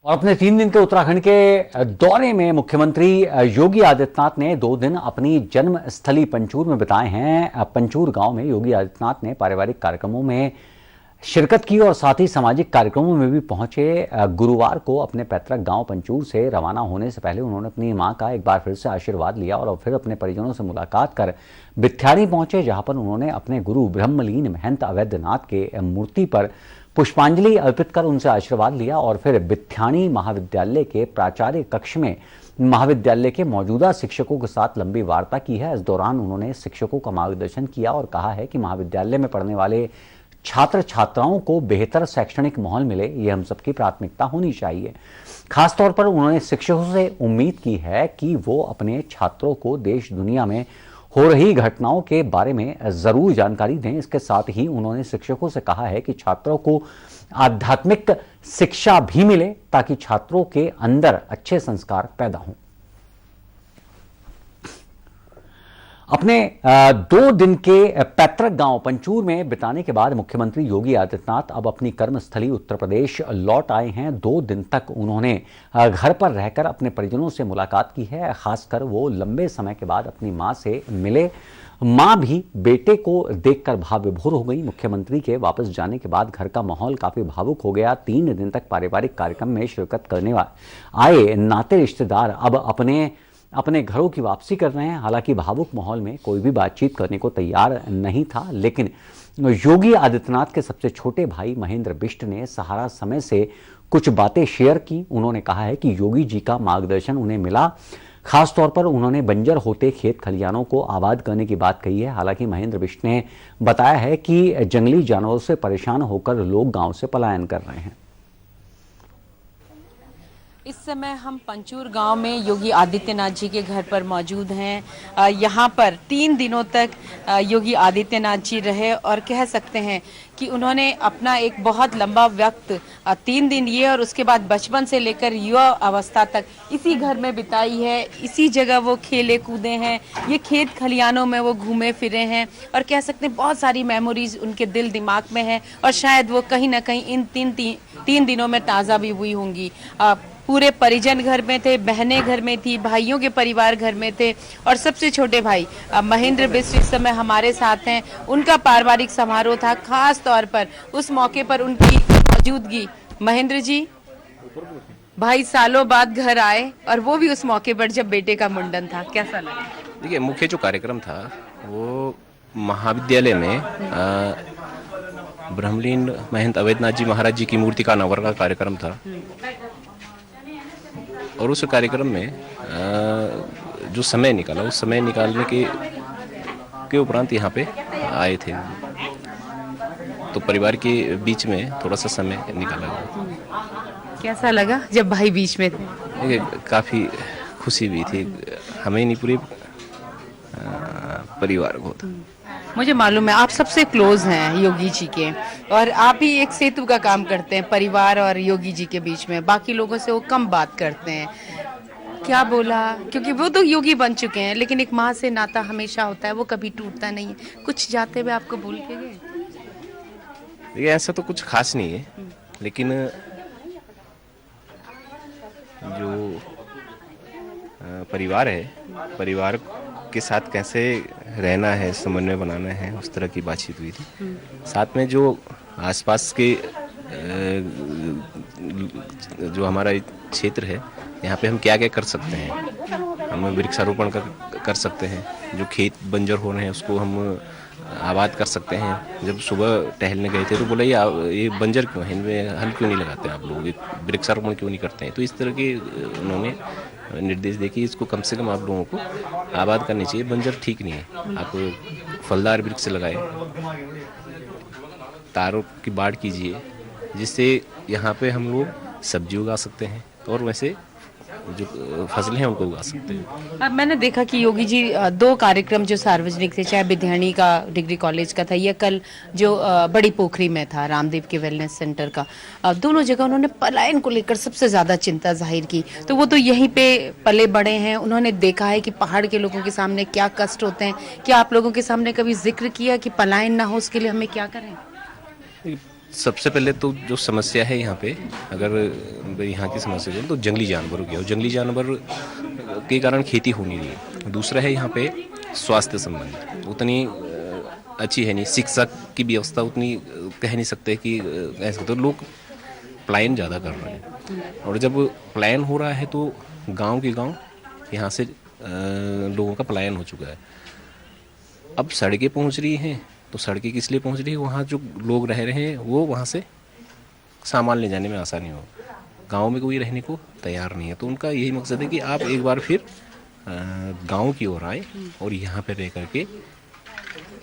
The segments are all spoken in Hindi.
और अपने 3 दिन के उत्तराखंड के दौरे में मुख्यमंत्री योगी आदित्यनाथ ने 2 दिन अपनी जन्म स्थली पंचूर में बिताए हैं। पंचूर गांव में योगी आदित्यनाथ ने पारिवारिक कार्यक्रमों में शिरकत की और साथ ही सामाजिक कार्यक्रमों में भी पहुंचे। गुरुवार को अपने पैतृक गांव पंचूर से रवाना होने से पहले उन्होंने अपनी मां का एक बार फिर से आशीर्वाद लिया और फिर अपने परिजनों से मुलाकात कर बिथ्याणी पहुंचे, जहां पर उन्होंने अपने गुरु ब्रह्मलीन महंत अवैधनाथ के मूर्ति पर पुष्पांजलि अर्पित कर उनसे आशीर्वाद लिया और फिर बिथ्याणी महाविद्यालय के प्राचार्य कक्ष में महाविद्यालय के मौजूदा शिक्षकों के साथ लंबी वार्ता की है। इस दौरान उन्होंने शिक्षकों का मार्गदर्शन किया और कहा है कि महाविद्यालय में पढ़ने वाले छात्र छात्राओं को बेहतर शैक्षणिक माहौल मिले, ये हम सबकी प्राथमिकता होनी चाहिए। खासतौर पर उन्होंने शिक्षकों से उम्मीद की है कि वो अपने छात्रों को देश दुनिया में हो रही घटनाओं के बारे में जरूर जानकारी दें। इसके साथ ही उन्होंने शिक्षकों से कहा है कि छात्रों को आध्यात्मिक शिक्षा भी मिले ताकि छात्रों के अंदर अच्छे संस्कार पैदा हों। अपने 2 दिन के पैतृक गांव पंचूर में बिताने के बाद मुख्यमंत्री योगी आदित्यनाथ अब अपनी कर्मस्थली उत्तर प्रदेश लौट आए हैं। 2 दिन तक उन्होंने घर पर रहकर अपने परिजनों से मुलाकात की है। खासकर वो लंबे समय के बाद अपनी मां से मिले। मां भी बेटे को देखकर भाव विभोर हो गई। मुख्यमंत्री के वापस जाने के बाद घर का माहौल काफी भावुक हो गया। 3 दिन तक पारिवारिक कार्यक्रम में शिरकत करने आए नाते रिश्तेदार अब अपने घरों की वापसी कर रहे हैं। हालांकि भावुक माहौल में कोई भी बातचीत करने को तैयार नहीं था, लेकिन योगी आदित्यनाथ के सबसे छोटे भाई महेंद्र बिष्ट ने सहारा समय से कुछ बातें शेयर की। उन्होंने कहा है कि योगी जी का मार्गदर्शन उन्हें मिला। खासतौर पर उन्होंने बंजर होते खेत खलिहानों को आबाद करने की बात कही है। हालांकि महेंद्र बिष्ट ने बताया है कि जंगली जानवरों से परेशान होकर लोग गांव से पलायन कर रहे हैं। इस समय हम पंचूर गांव में योगी आदित्यनाथ जी के घर पर मौजूद हैं। यहाँ पर 3 दिनों तक योगी आदित्यनाथ जी रहे और कह सकते हैं कि उन्होंने अपना एक बहुत लंबा वक्त 3 दिन ये और उसके बाद बचपन से लेकर युवा अवस्था तक इसी घर में बिताई है। इसी जगह वो खेले कूदे हैं, ये खेत खलिहानों में वो घूमे फिरे हैं और कह सकते हैं बहुत सारी मेमोरीज उनके दिल दिमाग में है और शायद वो कहीं ना कहीं इन 3 दिनों में ताज़ा भी हुई होंगी। पूरे परिजन घर में थे, बहनें घर में थी, भाइयों के परिवार घर में थे और सबसे छोटे भाई महेंद्र बिष्ट इस समय हमारे साथ हैं। उनका पारिवारिक समारोह था, खास तौर पर उस मौके पर उनकी मौजूदगी। महेंद्र जी, भाई सालों बाद घर आए और वो भी उस मौके पर जब बेटे का मुंडन था, कैसा लगा? देखिए, मुख्य जो कार्यक्रम था वो महाविद्यालय में ब्रह्मलीन महंत अवैधनाथ जी महाराज जी की मूर्ति का अनावरण का कार्यक्रम था और उस कार्यक्रम में जो समय निकाला, उस समय निकालने के उपरांत यहाँ पे आए थे, तो परिवार के बीच में थोड़ा सा समय निकाला गया। कैसा लगा जब भाई बीच में थे? काफ़ी खुशी भी थी, हमें नहीं पूरे परिवार को। मुझे मालूम है आप सबसे क्लोज हैं योगी जी के और आप ही एक सेतु का काम करते हैं परिवार और योगी जी के बीच में। बाकी लोगों से वो कम बात करते हैं। क्या बोला? क्योंकि वो तो योगी बन चुके हैं, लेकिन एक माँ से नाता हमेशा होता है, वो कभी टूटता नहीं है। कुछ जाते हुए आपको भूल के गए? देखिए, ऐसा तो कुछ खास नहीं है, लेकिन जो परिवार है, परिवार के साथ कैसे रहना है, समन्वय बनाना है, उस तरह की बातचीत हुई थी। साथ में जो आसपास के जो हमारा क्षेत्र है, यहाँ पे हम क्या क्या कर सकते हैं। हम वृक्षारोपण कर सकते हैं, जो खेत बंजर हो रहे हैं उसको हम आबाद कर सकते हैं। जब सुबह टहलने गए थे तो बोला ये बंजर क्यों है, इनमें हल क्यों नहीं लगाते आप लोग, वृक्षारोपण क्यों नहीं करते हैं। तो इस तरह के उन्होंने निर्देश दे कि इसको कम से कम आप लोगों को आबाद करनी चाहिए, बंजर ठीक नहीं है। आप फलदार वृक्ष लगाए, तारों की बाड़ कीजिए, जिससे यहाँ पे हम लोग सब्जी उगा सकते हैं और वैसे जो फसलें हैं उनको उगा सकते हैं। अब मैंने देखा कि योगी जी 2 कार्यक्रम जो सार्वजनिक थे, चाहे बिथ्याणी का डिग्री कॉलेज का था या कल जो बड़ी पोखरी में था रामदेव के वेलनेस सेंटर का, दोनों जगह उन्होंने पलायन को लेकर सबसे ज़्यादा चिंता जाहिर की। तो वो तो यहीं पे पले बड़े हैं, उन्होंने देखा है कि पहाड़ के लोगों के सामने क्या कष्ट होते हैं। क्या आप लोगों के सामने कभी जिक्र किया कि पलायन ना हो, उसके लिए हमें क्या करें? सबसे पहले तो जो समस्या है यहाँ पे, अगर यहाँ की समस्या है तो जंगली जानवरों की, और जंगली जानवर के कारण खेती हो नहीं रही है। दूसरा है यहाँ पे स्वास्थ्य संबंध उतनी अच्छी है नहीं, शिक्षा की व्यवस्था उतनी कह नहीं सकते कि ऐसे तो लोग पलायन ज़्यादा कर रहे हैं, और जब पलायन हो रहा है तो गांव के गांव यहाँ से लोगों का पलायन हो चुका है। अब सड़कें पहुँच रही हैं, तो सड़कें किस लिए पहुँच रही है, वहाँ जो लोग रह रहे हैं वो वहाँ से सामान ले जाने में आसानी हो। गांव में कोई रहने को तैयार नहीं है, तो उनका यही मकसद है कि आप एक बार फिर गांव की ओर आए और यहाँ पे रह करके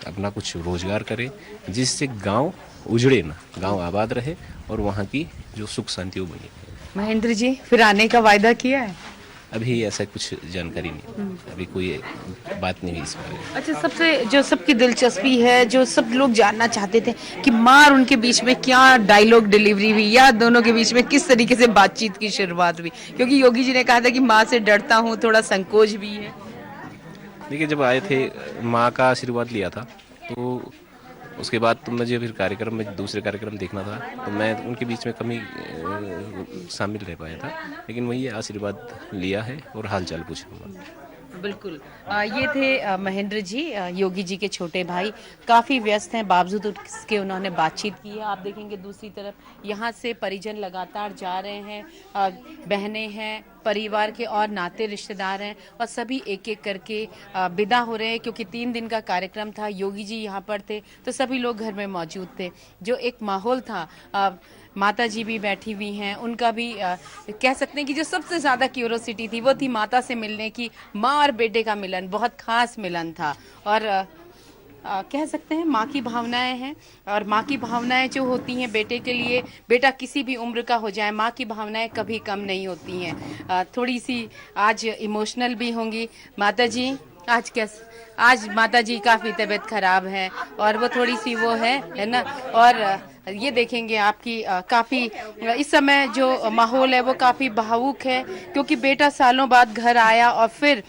अपना कुछ रोजगार करें, जिससे गांव उजड़े ना, गांव आबाद रहे और वहाँ की जो सुख शांति वो बनी रहे। महेंद्र जी, फिर आने का वायदा किया है? अभी ऐसा कुछ जानकारी नहीं, अभी कोई बात नहीं हुई इस बारे में। अच्छा, सबसे जो सबकी दिलचस्पी है, जो सब लोग जानना चाहते थे कि माँ और उनके बीच में क्या डायलॉग डिलीवरी हुई, या दोनों के बीच में किस तरीके से बातचीत की शुरुआत हुई, क्योंकि योगी जी ने कहा था कि माँ से डरता हूँ, थोड़ा संकोच भी है। देखिए, जब आए थे माँ का आशीर्वाद लिया था, तो उसके बाद तो मुझे फिर कार्यक्रम में दूसरे कार्यक्रम देखना था, तो मैं उनके बीच में कमी शामिल रह पाया था, लेकिन वही आशीर्वाद लिया है और हालचाल पूछा। बिल्कुल। ये थे महेंद्र जी, योगी जी के छोटे भाई। काफ़ी व्यस्त हैं, बावजूद उसके उन्होंने बातचीत की है। आप देखेंगे दूसरी तरफ यहाँ से परिजन लगातार जा रहे हैं, बहनें हैं, परिवार के और नाते रिश्तेदार हैं, और सभी एक एक करके विदा हो रहे हैं, क्योंकि 3 दिन का कार्यक्रम था। योगी जी यहाँ पर थे तो सभी लोग घर में मौजूद थे। जो एक माहौल था, माता जी भी बैठी हुई हैं, उनका भी कह सकते हैं कि जो सबसे ज़्यादा क्यूरोसिटी थी वो थी माता से मिलने की। माँ और बेटे का मिलन बहुत खास मिलन था, और कह सकते हैं माँ की भावनाएं हैं, और माँ की भावनाएं जो होती हैं बेटे के लिए, बेटा किसी भी उम्र का हो जाए, माँ की भावनाएं कभी कम नहीं होती हैं। थोड़ी सी आज इमोशनल भी होंगी माता जी। आज माता जी काफ़ी तबीयत खराब है, और वो थोड़ी सी वो है ना। और ये देखेंगे आपकी काफ़ी इस समय जो माहौल है वो काफ़ी भावुक है, क्योंकि बेटा सालों बाद घर आया और फिर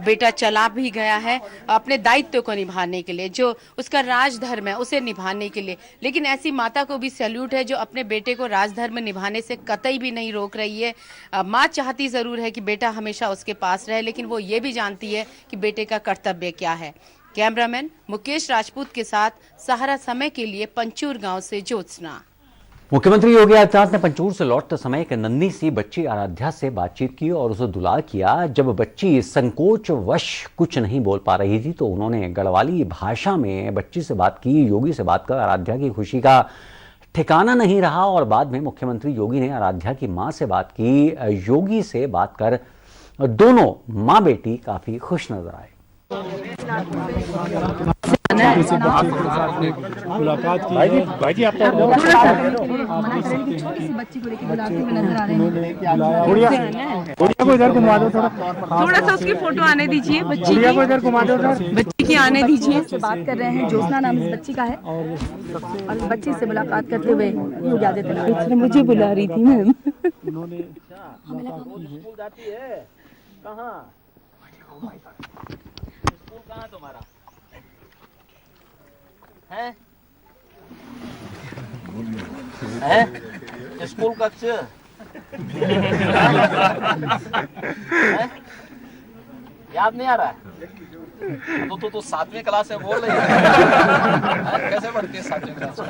बेटा चला भी गया है अपने दायित्व को निभाने के लिए, जो उसका राजधर्म है उसे निभाने के लिए। लेकिन ऐसी माता को भी सैल्यूट है जो अपने बेटे को राजधर्म निभाने से कतई भी नहीं रोक रही है। माँ चाहती ज़रूर है कि बेटा हमेशा उसके पास रहे, लेकिन वो ये भी जानती है कि बेटे का कर्तव्य क्या है। कैमरामैन मुकेश राजपूत के साथ सहारा समय के लिए पंचूर गाँव से ज्योत्सना। मुख्यमंत्री योगी आदित्यनाथ ने पंचूर से लौटते समय एक नन्ही सी बच्ची आराध्या से बातचीत की और उसे दुलार किया। जब बच्ची संकोचवश कुछ नहीं बोल पा रही थी तो उन्होंने गढ़वाली भाषा में बच्ची से बात की। योगी से बात कर आराध्या की खुशी का ठिकाना नहीं रहा, और बाद में मुख्यमंत्री योगी ने आराध्या की मां से बात की। योगी से बात कर दोनों मां बेटी काफी खुश नजर आए। मुलाकात की है। भाई जी आपका बच्ची को लेकर बुलाते हुए नजर आ रहे हैं। गुड़िया को इधर घुमा दो, थोड़ा सा उसकी फोटो आने दीजिए, बच्ची को इधर घुमा दो सर। बच्ची की आने दीजिए। से बात कर रहे हैं, ज्योत्सना नाम इस बच्ची का है, और बच्ची से मुलाकात करते हुए योगी आदित्यनाथ मुझे बुला रही थी मैम। उन्होंने कहाँ तुम्हारा है? स्कूल कक्ष याद नहीं आ रहा है? तो 7वीं क्लास में बोल रही है। कैसे पढ़ती है 7वीं क्लास में?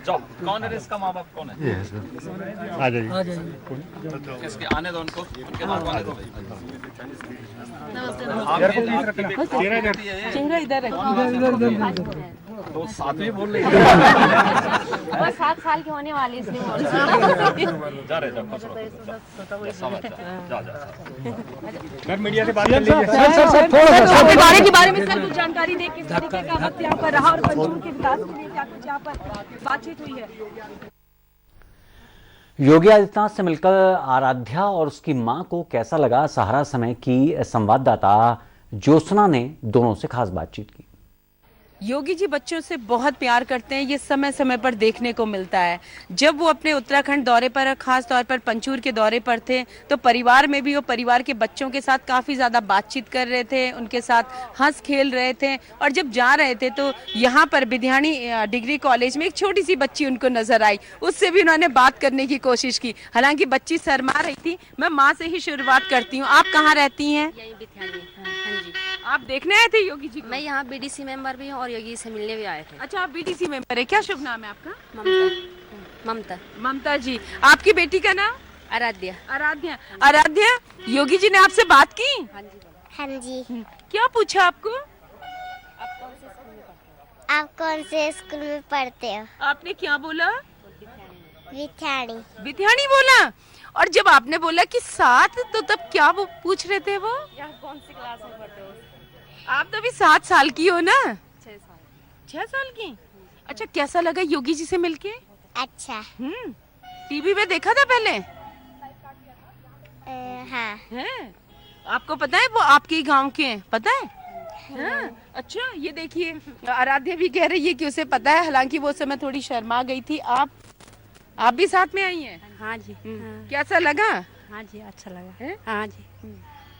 जाओ, कौन है इसका माँ बाप कौन है? आ जाइए। किसके आने दो, उनको उनके नाम आने दो। चेहरा इधर रखो। तो 7वीं बोल रही है। वो 7 साल के होने वाले, इसलिए बोल रही हूं। जा रहे सर मीडिया से बात कर लीजिए। सर के बारे में सर कुछ जानकारी दें, किस तरीके का वक्त यहाँ पर रहा और पंचूर के विकास के लिए क्या कुछ यहाँ पर बातचीत हुई है। योगी आदित्यनाथ से मिलकर आराध्या और उसकी मां को कैसा लगा, सहारा समय की संवाददाता ज्योत्सना ने दोनों से खास बातचीत की। योगी जी बच्चों से बहुत प्यार करते हैं, ये समय समय पर देखने को मिलता है। जब वो अपने उत्तराखंड दौरे पर, खास तौर पर पंचूर के दौरे पर थे, तो परिवार में भी वो परिवार के बच्चों के साथ काफ़ी ज़्यादा बातचीत कर रहे थे, उनके साथ हंस खेल रहे थे। और जब जा रहे थे तो यहाँ पर विद्याणी डिग्री कॉलेज में एक छोटी सी बच्ची उनको नजर आई, उससे भी उन्होंने बात करने की कोशिश की। हालांकि बच्ची शर्मा रही थी। मैं माँ से ही शुरुआत करती हूँ। आप कहाँ रहती हैं? यही बिथानी। हाँ जी, आप देखने आए थे योगी जी को? मैं यहाँ बीडीसी मेंबर भी हूँ और योगी से मिलने भी आए थे। अच्छा, आप बीटीसी मेंबर है। क्या शुभ नाम है आपका? ममता। ममता। ममता जी। आपकी बेटी का नाम? आराध्या। आराध्या। आराध्या, योगी जी ने आपसे बात की? हाँ जी। हाँ जी। क्या पूछा आपको? आप कौन से स्कूल में पढ़ते हो? आपने क्या बोला? विथानी। विद्याणी बोला। और जब आपने बोला कि 7, तो तब क्या वो पूछ रहे थे? वो कौन सी क्लास में पढ़ते हो? आप तो अभी 7 साल की हो ना? 6 साल। 6 साल की। अच्छा, कैसा लगा योगी जी से मिलके? अच्छा। टीवी में देखा था पहले? हाँ। है? आपको पता है वो आपके ही गांव के हैं? पता है? हाँ। अच्छा, ये देखिए आराध्या भी कह रही है कि उसे पता है, हालांकि वो समय थोड़ी शर्मा गई थी। आप भी साथ में आई हैं? हाँ जी। कैसा लगा? हाँ जी, अच्छा लगा है? हाँ जी।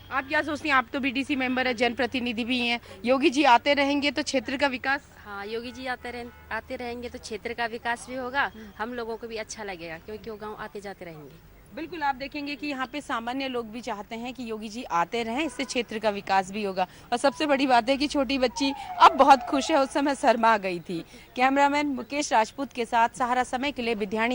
आप क्या सोचती हैं? आप तो बीडीसी मेंबर है, जनप्रतिनिधि भी हैं। योगी जी आते रहेंगे तो क्षेत्र का विकास? हाँ, योगी जी आते रहेंगे तो क्षेत्र का विकास भी होगा, हम लोगों को भी अच्छा लगेगा क्योंकि वो गांव आते जाते रहेंगे। बिल्कुल, आप देखेंगे कि यहाँ पे सामान्य लोग भी चाहते हैं कि योगी जी आते रहें, इससे क्षेत्र का विकास भी होगा। और सबसे बड़ी बात है कि छोटी बच्ची अब बहुत खुश है, उस समय शर्मा गई थी। कैमरामैन मुकेश राजपूत के साथ सहारा समय के लिए विद्याणी।